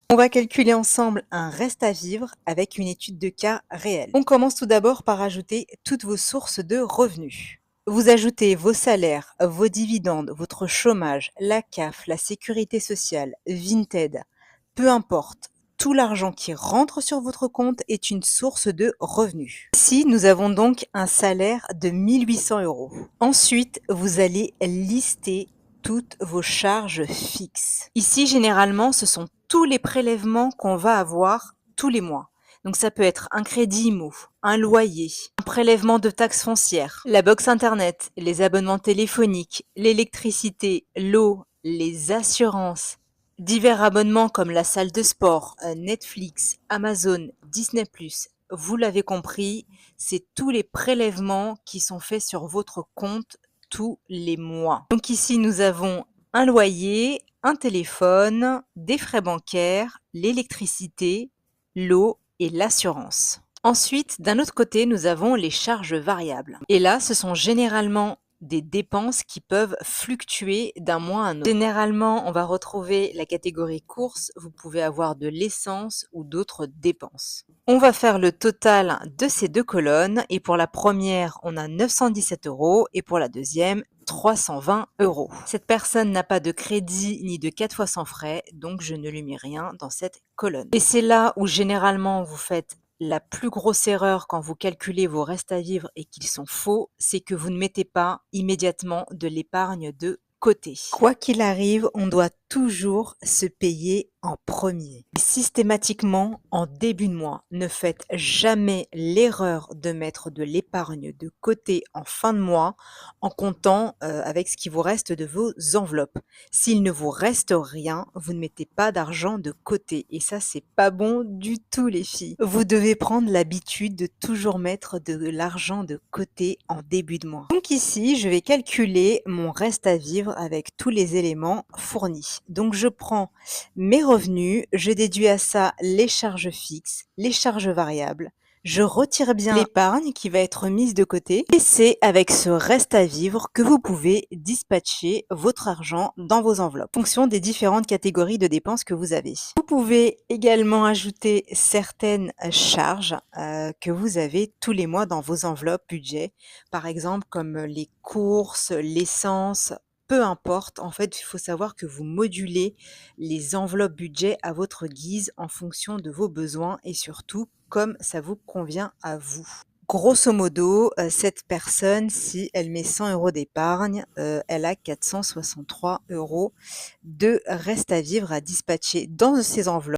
On va calculer ensemble un reste à vivre avec une étude de cas réelle. On commence tout d'abord par ajouter toutes vos sources de revenus. Vous ajoutez vos salaires, vos dividendes, votre chômage, la CAF, la sécurité sociale, Vinted, peu importe. Tout l'argent qui rentre sur votre compte est une source de revenus. Ici, nous avons donc un salaire de 1 800 €. Ensuite, vous allez lister toutes vos charges fixes. Ici, généralement, ce sont tous les prélèvements qu'on va avoir tous les mois. Donc ça peut être un crédit IMO, un loyer, un prélèvement de taxes foncières, la box internet, les abonnements téléphoniques, l'électricité, l'eau, les assurances, divers abonnements comme la salle de sport, Netflix, Amazon, Disney+. Vous l'avez compris, c'est tous les prélèvements qui sont faits sur votre compte tous les mois. Donc ici, nous avons un loyer, un téléphone, des frais bancaires, l'électricité, l'eau et l'assurance. Ensuite, d'un autre côté, nous avons les charges variables. Et là, ce sont généralement des dépenses qui peuvent fluctuer d'un mois à un autre. Généralement, on va retrouver la catégorie courses, vous pouvez avoir de l'essence ou d'autres dépenses. On va faire le total de ces deux colonnes et pour la première, on a 917 € et pour la deuxième, 320 €. Cette personne n'a pas de crédit ni de 4 fois sans frais, donc je ne lui mets rien dans cette colonne. Et c'est là où généralement vous faites la plus grosse erreur quand vous calculez vos restes à vivre et qu'ils sont faux, c'est que vous ne mettez pas immédiatement de l'épargne de côté. Quoi qu'il arrive, on doit toujours se payer en premier. Systématiquement, en début de mois, ne faites jamais l'erreur de mettre de l'épargne de côté en fin de mois en comptant avec ce qui vous reste de vos enveloppes. S'il ne vous reste rien, vous ne mettez pas d'argent de côté et ça, c'est pas bon du tout les filles. Vous devez prendre l'habitude de toujours mettre de l'argent de côté en début de mois. Donc ici, je vais calculer mon reste à vivre avec tous les éléments fournis. Donc je prends mes revenus, je déduis à ça les charges fixes, les charges variables. Je retire bien l'épargne qui va être mise de côté et c'est avec ce reste à vivre que vous pouvez dispatcher votre argent dans vos enveloppes en fonction des différentes catégories de dépenses que vous avez. Vous pouvez également ajouter certaines charges que vous avez tous les mois dans vos enveloppes budget, par exemple comme les courses, l'essence, peu importe. En fait, il faut savoir que vous modulez les enveloppes budget à votre guise en fonction de vos besoins et surtout comme ça vous convient à vous. Grosso modo, cette personne, si elle met 100 € d'épargne, elle a 463 € de reste à vivre à dispatcher dans ses enveloppes.